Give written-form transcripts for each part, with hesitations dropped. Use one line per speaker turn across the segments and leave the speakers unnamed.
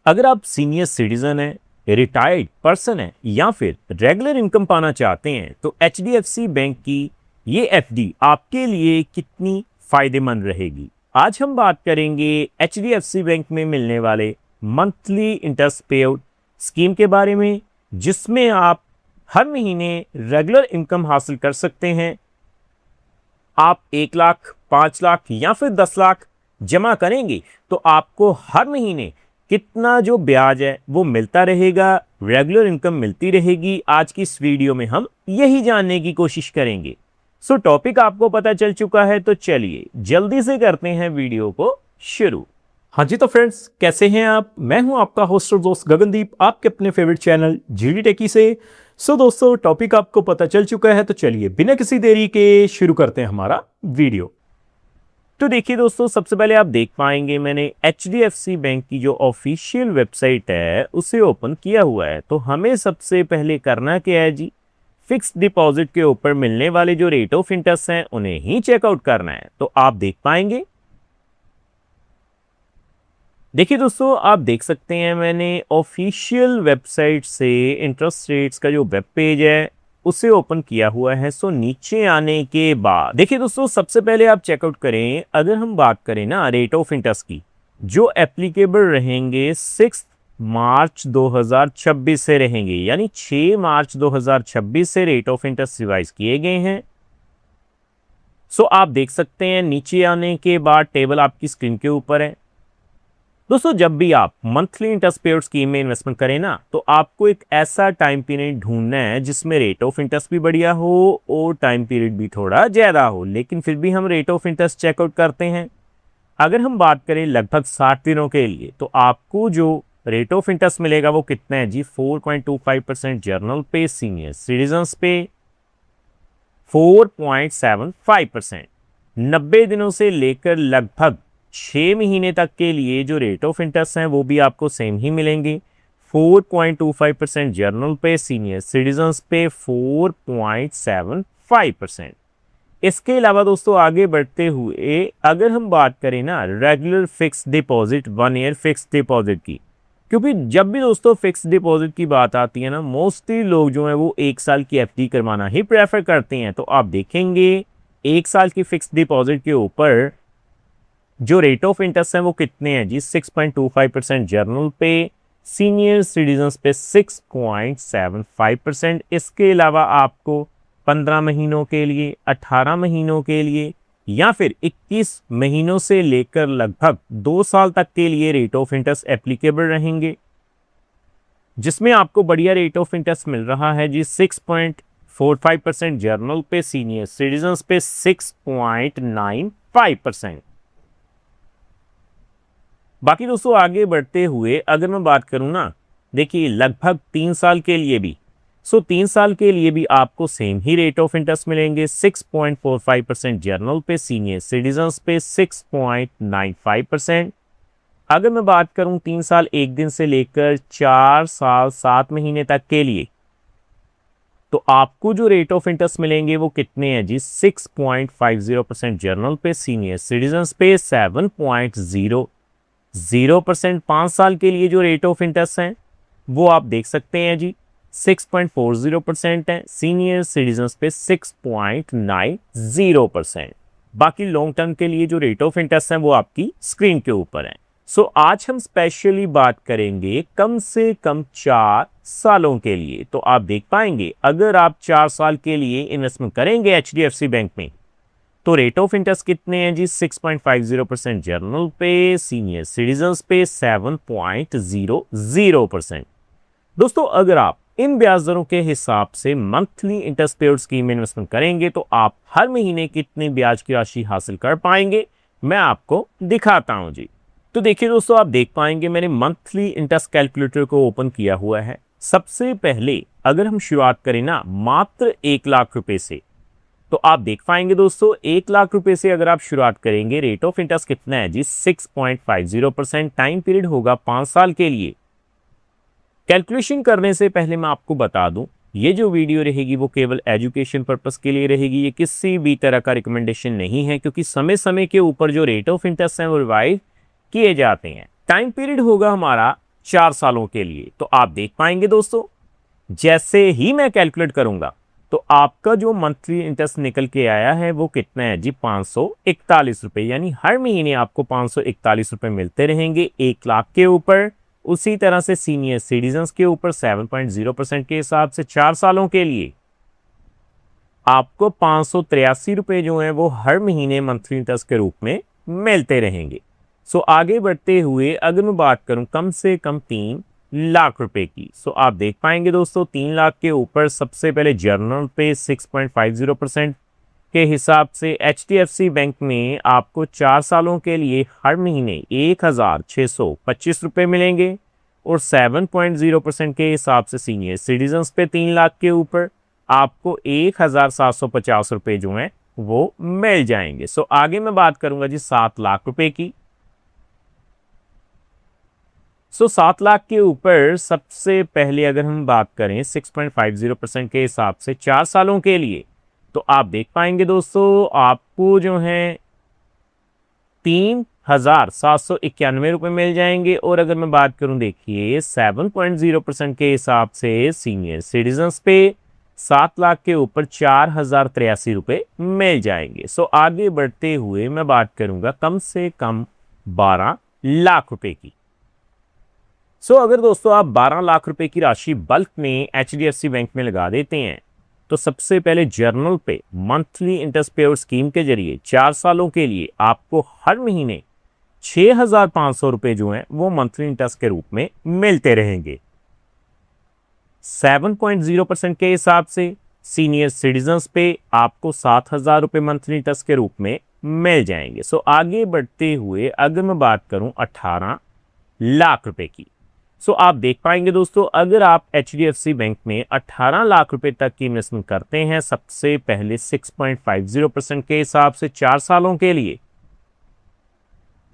अगर आप senior citizen हैं, रिटायर्ड पर्सन हैं या फिर रेगुलर इनकम पाना चाहते हैं तो एचडीएफसी बैंक की ये एफडी आपके लिए कितनी फायदेमंद रहेगी। आज हम बात करेंगे एचडीएफसी बैंक में मिलने वाले मंथली इंटरेस्ट पे आउट स्कीम के बारे में, जिसमें आप हर महीने रेगुलर इनकम हासिल कर सकते हैं। आप 1 लाख, 5 लाख या फिर 10 लाख जमा करेंगे तो आपको हर महीने कितना जो ब्याज है वो मिलता रहेगा, रेगुलर इनकम मिलती रहेगी। आज की इस वीडियो में हम यही जानने की कोशिश करेंगे। सो टॉपिक आपको पता चल चुका है तो चलिए जल्दी से करते हैं वीडियो को शुरू। हाँ जी, तो फ्रेंड्स कैसे हैं आप? मैं हूं आपका होस्ट और दोस्त गगनदीप, आपके अपने फेवरेट चैनल जीडी टेकी से। सो दोस्तों, टॉपिक आपको पता चल चुका है तो चलिए बिना किसी देरी के शुरू करते हैं हमारा वीडियो। तो देखिए दोस्तों, सबसे पहले आप देख पाएंगे मैंने एचडीएफसी बैंक की जो ऑफिशियल वेबसाइट है उसे ओपन किया हुआ है। तो हमें सबसे पहले करना क्या है जी, फिक्स डिपॉजिट के ऊपर मिलने वाले जो रेट ऑफ इंटरेस्ट हैं उन्हें ही चेकआउट करना है। तो आप देख पाएंगे, देखिए दोस्तों, आप देख सकते हैं मैंने ऑफिशियल वेबसाइट से इंटरेस्ट रेट्स का जो वेब पेज है उसे ओपन किया हुआ है। सो नीचे आने के बाद देखिए दोस्तों, सबसे पहले आप चेकआउट करें। अगर हम बात करें ना रेट ऑफ इंटरेस्ट की, जो एप्लीकेबल रहेंगे 6 मार्च 2026 से रहेंगे, यानी 6 मार्च 2026 से रेट ऑफ इंटरेस्ट रिवाइज किए गए हैं। सो आप देख सकते हैं नीचे आने के बाद टेबल आपकी स्क्रीन के ऊपर है। दोस्तों, जब भी आप मंथली इंटरेस्ट पेड स्कीम में इन्वेस्टमेंट करें ना, तो आपको एक ऐसा टाइम पीरियड ढूंढना है जिसमें रेट ऑफ इंटरेस्ट भी बढ़िया हो और टाइम पीरियड भी थोड़ा ज़्यादा हो, लेकिन फिर भी हम रेट ऑफ इंटरेस्ट चेकआउट करते हैं। अगर हम बात करें लगभग 60 दिनों के लिए, तो आपको जो रेट ऑफ इंटरेस्ट मिलेगा वो कितना है जी, 4.25% जर्नल पे, सीनियर सिटीजन्स पे 4.75%। 90 दिनों से लेकर लगभग 6 महीने तक के लिए जो रेट ऑफ इंटरेस्ट हैं वो भी आपको सेम ही मिलेंगे। 4.25% जर्नल पे, सीनियर सिटीजन्स पे 4.75%। इसके अलावा दोस्तों, आगे बढ़ते हुए अगर हम बात करें ना regular fix deposit 1 year fix deposit की, क्योंकि जब भी दोस्तों फिक्स डिपॉजिट की बात आती है ना, मोस्टली लोग जो है वो 1 साल की एफडी करवाना ही प्रेफर करते हैं। तो आप देखेंगे 1 साल की फिक्स डिपॉजिट के ऊपर जो रेट ऑफ इंटरेस्ट है वो कितने हैं जी, 6.25% जर्नल पे, सीनियर सिटीजन्स पे 6.75%। इसके अलावा आपको 15 महीनों के लिए, 18 महीनों के लिए या फिर 21 महीनों से लेकर लगभग 2 साल तक के लिए रेट ऑफ इंटरेस्ट एप्लीकेबल रहेंगे, जिसमें आपको बढ़िया रेट ऑफ इंटरेस्ट मिल रहा है जी 6.45% जर्नल पे, सीनियर सिटीजन्स पे 6.95%। बाकी दोस्तों, आगे बढ़ते हुए अगर मैं बात करूं ना, देखिए लगभग 3 साल के लिए भी, 3 साल के लिए भी आपको same he rate of interest मिलेंगे, 6.45% जर्नल पे, सीनियर सिटीजन्स पे 6.95%। अगर मैं बात करूं 3 साल 1 दिन से लेकर 4 साल 7 महीने तक के लिए, तो आपको जो रेट ऑफ इंटरेस्ट मिलेंगे वो कितने हैं जी, 6.50% जर्नल पे, सीनियर सिटीजन्स पे 7.00%। 5 साल के लिए जो रेट ऑफ इंटरेस्ट है वो आप देख सकते हैं जी 6.40% है, सीनियर सिटीजन्स पे 6.90%। बाकी लॉन्ग टर्म के लिए जो रेट ऑफ इंटरेस्ट है वो आपकी स्क्रीन के ऊपर है। सो आज हम स्पेशली बात करेंगे कम से कम 4 सालों के लिए। तो आप देख पाएंगे अगर आप 4 साल के लिए इन्वेस्टमेंट करेंगे एचडीएफसी बैंक में, तो रेट ऑफ इंटरेस्ट कितने हैं जी, 6.50% जर्नल पे, सीनियर सिटीजन्स पे 7.00%। दोस्तों, अगर आप इन ब्याज दरों के हिसाब से मंथली इंटरेस्ट पेड स्कीम में इन्वेस्टमेंट करेंगे तो आप हर महीने कितनी ब्याज की राशि हासिल कर पाएंगे, मैं आपको दिखाता हूं जी। तो देखिए दोस्तों, आप देख पाएंगे मैंने मंथली इंटरेस्ट कैलकुलेटर को ओपन किया हुआ है। सबसे पहले अगर हम शुरुआत करें ना मात्र 1 लाख रुपए से, तो आप देख पाएंगे दोस्तों 1 लाख रुपए से अगर आप शुरुआत करेंगे, रेट ऑफ इंटरेस्ट कितना है जी, 6.50%। टाइम पीरियड होगा 5 साल के लिए। कैलकुलेशन करने से पहले मैं आपको बता दूं, ये जो वीडियो रहेगी वो केवल एजुकेशन पर्पस के लिए रहेगी, ये किसी भी तरह का रिकमेंडेशन नहीं है, क्योंकि समय समय के ऊपर जो रेट ऑफ इंटरेस्ट है वो रिवाइज किए जाते हैं। टाइम पीरियड होगा हमारा 4 सालों के लिए। तो आप देख पाएंगे दोस्तों, जैसे ही मैं कैलकुलेट करूंगा तो आपका जो मंथली इंटरेस्ट निकल के आया है वो कितना है जी, 541 रुपए। यानी हर महीने आपको 541 रुपए मिलते रहेंगे 1 लाख के ऊपर। उसी तरह से सीनियर सिटीजन के ऊपर 7.0% के हिसाब से 4 सालों के लिए आपको 583 रुपए जो है वो हर महीने मंथली इंटरेस्ट के रूप में मिलते रहेंगे। सो आगे बढ़ते हुए अगर मैं बात करूं कम से कम 3 लाख रुपए की, सो आप देख पाएंगे दोस्तों 3 लाख के ऊपर सबसे पहले जर्नल पे 6.50% के हिसाब से HDFC बैंक में आपको 4 सालों के लिए हर महीने 1,625 रुपए मिलेंगे। और 7.0% के हिसाब से सीनियर सिटीजन पे 3 लाख के ऊपर आपको 1,750 रुपए जो हैं वो मिल जाएंगे। सो आगे मैं बात करूंगा जी 7 लाख रुपए की। 7 लाख के ऊपर सबसे पहले अगर हम बात करें 6.50% के हिसाब से 4 सालों के लिए, तो आप देख पाएंगे दोस्तों आपको जो है 3,791 रुपए मिल जाएंगे। और अगर मैं बात करूं देखिए 7.0% के हिसाब से सीनियर सिटीजन पे 7 लाख के ऊपर 4,083 रुपए मिल जाएंगे। आगे बढ़ते हुए मैं बात करूंगा कम से कम 12 लाख रुपए की। अगर दोस्तों आप 12 लाख रुपए की राशि बल्क में HDFC बैंक में लगा देते हैं तो सबसे पहले जर्नल पे मंथली इंटरेस्ट पेयर स्कीम के जरिए 4 सालों के लिए आपको हर महीने 6,500 रुपए जो हैं वो मंथली इंटरेस्ट के रूप में मिलते रहेंगे। 7.0% के हिसाब से सीनियर सिटीजन पे आपको 7,000 रुपए मंथली इंटरेस्ट के रूप में मिल जाएंगे। आगे बढ़ते हुए अगर मैं बात करूं 18 लाख रुपए की, आप देख पाएंगे दोस्तों अगर आप HDFC बैंक में 18 लाख रुपए तक की इन्वेस्टमेंट करते हैं सबसे पहले 6.50% के हिसाब से 4 सालों के लिए,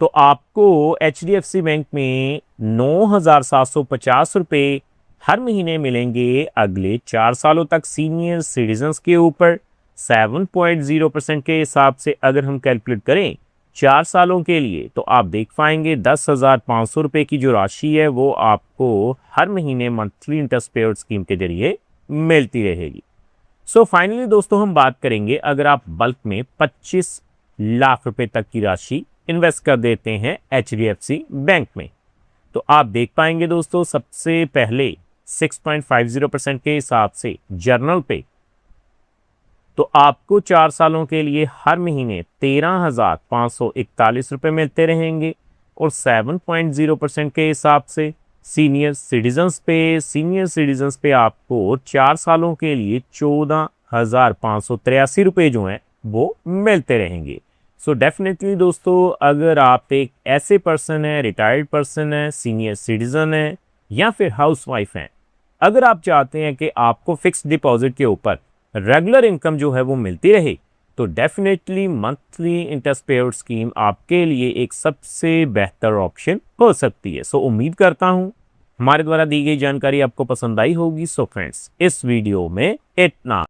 तो आपको HDFC बैंक में 9,750 रुपए हर महीने मिलेंगे अगले 4 सालों तक सीनियर सिटीजन के ऊपर। 7.0% के हिसाब से अगर हम कैलकुलेट करें 4 सालों के लिए तो आप देख पाएंगे 10,500 रुपए की जो राशि है वो आपको हर महीने मंथली इंटरेस्ट पेयर स्कीम के जरिए मिलती रहेगी। फाइनली दोस्तों हम बात करेंगे अगर आप बल्क में 25 लाख रुपए तक की राशि इन्वेस्ट कर देते हैं HDFC बैंक में, तो आप देख पाएंगे दोस्तों सबसे पहले 6.50% के हिसाब से जर्नल पे तो आपको 4 सालों के लिए हर महीने 13,541 रुपए मिलते रहेंगे। और 7.0% के हिसाब से सीनियर सिटीजन पे आपको 4 सालों के लिए 14,583 रुपए जो हैं वो मिलते रहेंगे। डेफिनेटली दोस्तों अगर आप एक ऐसे पर्सन है, रिटायर्ड पर्सन है, सीनियर सिटीजन है या फिर हाउसवाइफ हैं, अगर आप चाहते हैं कि आपको फिक्स्ड डिपॉजिट के ऊपर रेगुलर इनकम जो है वो मिलती रहे तो definitely monthly interest pair scheme आपके लिए एक सबसे बेहतर ऑप्शन हो सकती है। उम्मीद करता हूं हमारे द्वारा दी गई जानकारी आपको पसंद आई होगी। फ्रेंड्स इस वीडियो में इतना।